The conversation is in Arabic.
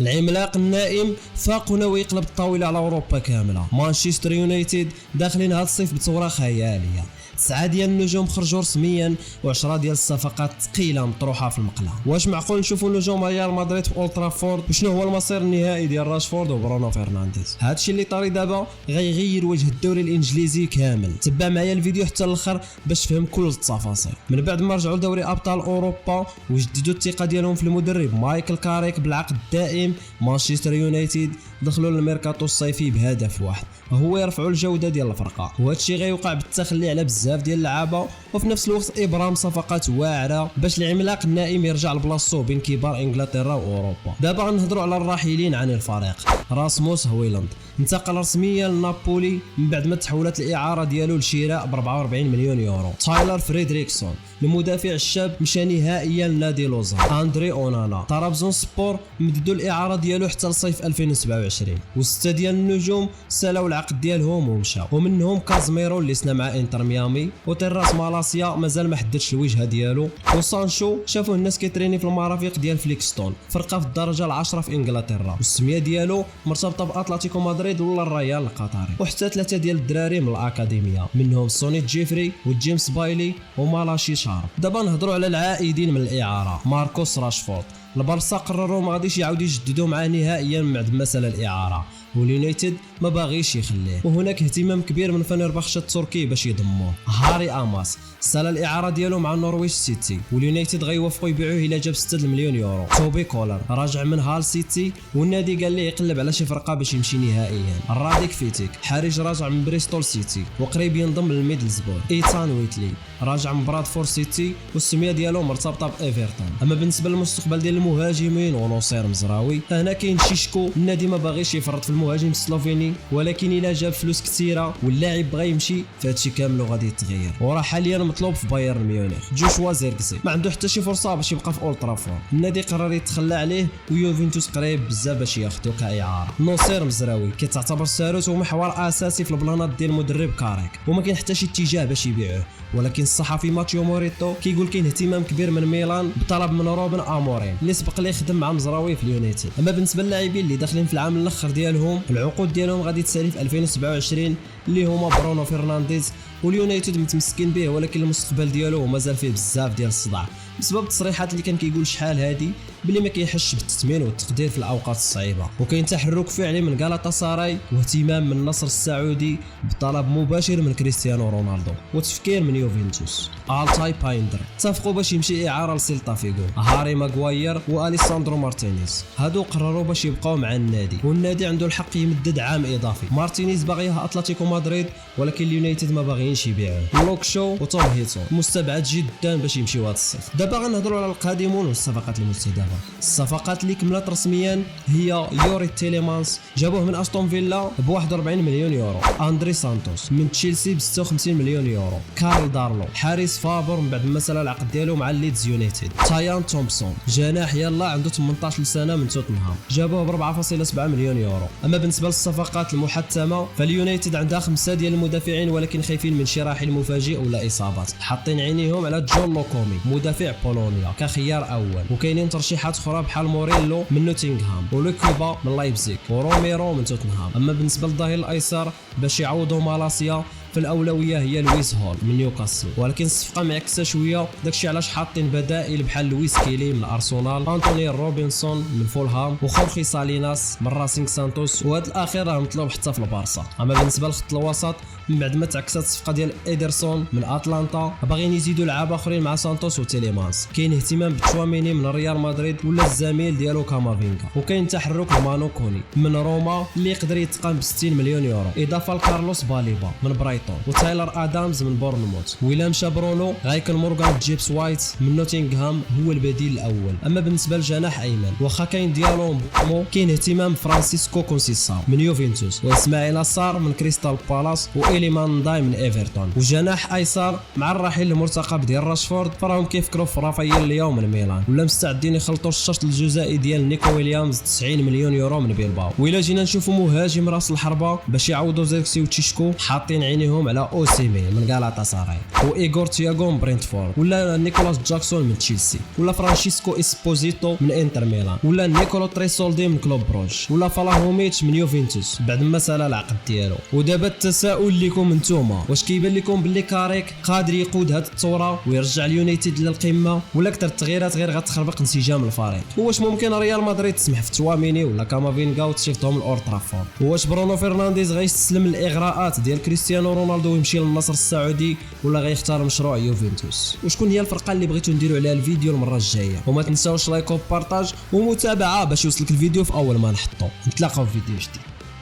العملاق النائم فاق وناوي يقلب الطاوله على اوروبا كامله. مانشستر يونايتد داخلين هذا الصيف بثوره خياليه. 9 ديال النجوم خرجوا رسميا و10 ديال الصفقات ثقيله مطروحه في المقله. واش معقول نشوفوا نجوم ريال مدريد في اولترافورد؟ وشنو هو المصير النهائي ديال راشفورد وبرونو فرنانديز؟ هادشي اللي طاري دابا غيغير وجه الدوري الانجليزي كامل. تبع معايا الفيديو حتى الاخر باش تفهم كل التفاصيل. من بعد ما رجعوا لدوري ابطال اوروبا وجددوا الثقه ديالهم في المدرب مايكل كاريك بالعقد الدائم، مانشستر يونايتد دخلوا للميركاتو الصيفي بهدف واحد، هو يرفعوا الجوده ديال الفرقه. وهذا الشيء غيوقع بالتخلي على بزاف ديال اللعابه وفي نفس الوقت ابرام صفقات واعره باش العملاق النائم يرجع لبلاصتو بين كبار انجلترا واوروبا. دابا غنهضروا على الراحلين عن الفريق. راسموس هويلاند انتقل رسميا لنابولي من بعد ما تحولت الاعاره ديالو لشراء ب 44 مليون يورو. تايلر فريدريكسون المدافع الشاب مشى نهائيا لنادي لوزان. اندري اونانا طرابزون سبور مددوا الاعاره ديالو حتى لصيف 2027. وسته ديال النجوم سالاو العقد ديالهم ومشاو، ومنهم كازميرو اللي سنا مع انتر ميامي، وتيراس مالاسيا مازال ما حددش الوجهه ديالو، وسانشو شافوه الناس كيتريني في المرافق ديال فليكستون، فرقه في الدرجه العاشره في انجلترا، والسميه ديالو مرتبطه باتلتيكو مدريد ولا الريال القطري. وحتى 3 ديال الدراري من الاكاديميه، منهم سوني جيفري وجيمس بايلي ومالاشي شارب. دابا نهضروا على العائدين من الاعاره. ماركوس راشفورد البارسا قرروا ما غاديش يعاودوا يجددوا معاه نهائيا من بعد ما سال الاعاره، واليونايتد ما باغيش يخليه، وهناك اهتمام كبير من فنربخشة التركي باش يضموه. هاري اماس سال الاعاره ديالو مع نورويج سيتي، واليونايتد غيوافقوا يبيعوه الى جاب 6 مليون يورو. توبي كولر راجع من هال سيتي والنادي قال ليه يقلب على شي فرقه باش يمشي نهائيا. راديك فيتيك حارج راجع من بريستول سيتي وقريب ينضم للميدلزبور. ايتان ويتلي راجع من برادفورد سيتي والسميه ديالو مرتبطه بايفرتون. اما بالنسبه للمستقبل ديال المهاجمين ونصير مزراوي، هنا كاين شيشكو، النادي ما باغيش يفرط في المهاجم السلوفيني، ولكن الا جاب فلوس كثيره واللاعب بغى يمشي فهادشي كامل غادي يتغير، وراه حاليا مطلوب في بايرن ميونخ. جوشوا زيركزي ما عنده حتى شي فرصه باش يبقى في اولترافورد، النادي قرر يتخلى عليه ويوفنتوس قريب بزاف باش ياخذو كاعاره. نصير مزراوي كيتعتبر ساروت ومحور اساسي في البلانات ديال المدرب كاريك، وما كاين حتى شي اتجاه باش يبيعوه، ولكن الصحفي ماتيو موريتو كيقول كاين اهتمام كبير من ميلان بطلب من روبن امورين اللي سبق ليه خدم مع مزراوي في اليونايتد. اما بالنسبه للاعبين اللي داخلين في العام الاخر ديالهم، العقود ديالهم غادي تسالي في 2027 اللي هما برونو فرنانديز، واليونايتد متمسكين به، ولكن المستقبل ديالو مازال فيه بزاف ديال الصداع بسبب التصريحات اللي كان كيقول شحال هادي بلي ما كيحش بالتثمين والتقدير في الاوقات الصعيبه. وكاين تحرك فعلي من غالاتا ساراي واهتمام من النصر السعودي بطلب مباشر من كريستيانو رونالدو، وتفكير من يوفنتوس. التاي بايندر اتفقوا باش يمشي اعاره لسيلتا فيغو. هاري ماغواير واليساندرو مارتينيز هادو قرروا باش يبقاو مع النادي، والنادي عنده الحق يمدد عام اضافي. مارتينيز باغيها اتلتيكو مدريد ولكن اليونايتد ما باغيينش يبيعوه. لوك شو وتوم هيتون مستبعد جدا باش يمشيو هذا الصيف. دابا غنهضروا على القادمون والصفقات المستهدفه. الصفقات اللي كملت رسميا هي يوري تيليمانس جابوه من استون فيلا ب 41 مليون يورو. اندري سانتوس من تشيلسي ب 56 مليون يورو. كارل دارلو حارس فابر من بعد ما سال العقد ديالو مع ليدز يونايتد. تايان تومسون جناح يلا عنده 18 سنه من توتنهام جابوه ب 4.7 مليون يورو. اما بالنسبه للصفقات المحتمه فاليونايتد عندها 5 ديال المدافعين ولكن خايفين من شي راحل مفاجئ ولا اصابات، حاطين عينيهم على جون لوكومي مدافع بولونيا كخيار اول، وكاينين ترشيحات اخرى بحال موريلو من نوتنغهام ولوكيبا من لايبزيغ وروميرو من توتنهام. اما بالنسبه للظهير الايسر باش يعوضوا مالاسيا فالاولويه هي لويس هول من نيوكاسل، ولكن الصفقه معكسه شويه، داكشي علاش حاطين بدائل بحال لويس كيلي من ارسنال، انتوني روبنسون من فولهام، وخورخي ساليناس من راسينغ سانتوس، وهذا الاخير راه مطلوب حتى في البارسا. اما بالنسبه لخط الوسط من بعد ما تعكست الصفقه ديال ايدرسون من اتلانتا باغيين يزيدوا لعابه اخرين مع سانتوس وتيليمانس. كاين اهتمام بتشواميني من ريال مدريد ولا الزميل ديالو كامافينغا، وكاين تحرك لمانو كوني من روما اللي يقدر يتقام ب 60 مليون يورو، اضافه لكارلوس باليبا من برايتون وتايلر ادامز من بورنموث. وإلا مشى برونو غيكون مورغان جيبس وايت من نوتنغهام هو البديل الاول. اما بالنسبه لجناح ايمن واخا كاين ديالو مو كاين اهتمام فرانسيسكو كونسيساو من يوفنتوس واسماعيل اسار من كريستال بالاس وإليمان داي من ايفرتون. وجناح ايسر مع الرحيل المرتقب ديال راشفورد فراهم كيفكروا في رافائيل اليوم من ميلان، ولا مستعدين يخلطوا الشرط الجزائي ديال نيكو ويليامز 90 مليون يورو من بيلباو. وإلا جينا نشوفوا مهاجم راس الحربه باش يعوضوا زيركسي وتشيشكو حاطين عينيهم منهم على اوسيمين من غالاطاساراي، وايغور تياغو من برينتفورد، ولا نيكولاس جاكسون من تشيلسي، ولا فرانشيسكو اسبوزيتو من انتر ميلان، ولا نيكولو تريسولدي من كلوب بروج، ولا فلاهوميتش من يوفنتوس بعد ما سالا العقد ديالو. ودابا التساؤل لكم نتوما، واش كيبان لكم باللي كاريك قادر يقود هاد الثوره ويرجع اليونايتد للقمه، ولا اكثر التغييرات غير غتخربق انسجام الفريق؟ واش ممكن ريال مدريد تسمح في تواميني ولا كامافينغا وتصيفطهم لاورد ترافورد؟ واش برونو فرنانديز غيستسلم للاغراءات ديال كريستيانو رونالدو ويمشي للنصر السعودي، ولا غيختار مشروع يوفنتوس؟ وشكون هي الفرقه اللي بغيتو نديروا عليها الفيديو المره الجايه؟ وما تنساوش لايك وبارطاج ومتابعه باش يوصلك الفيديو في اول ما نحطو. نتلاقاو في فيديو جديد.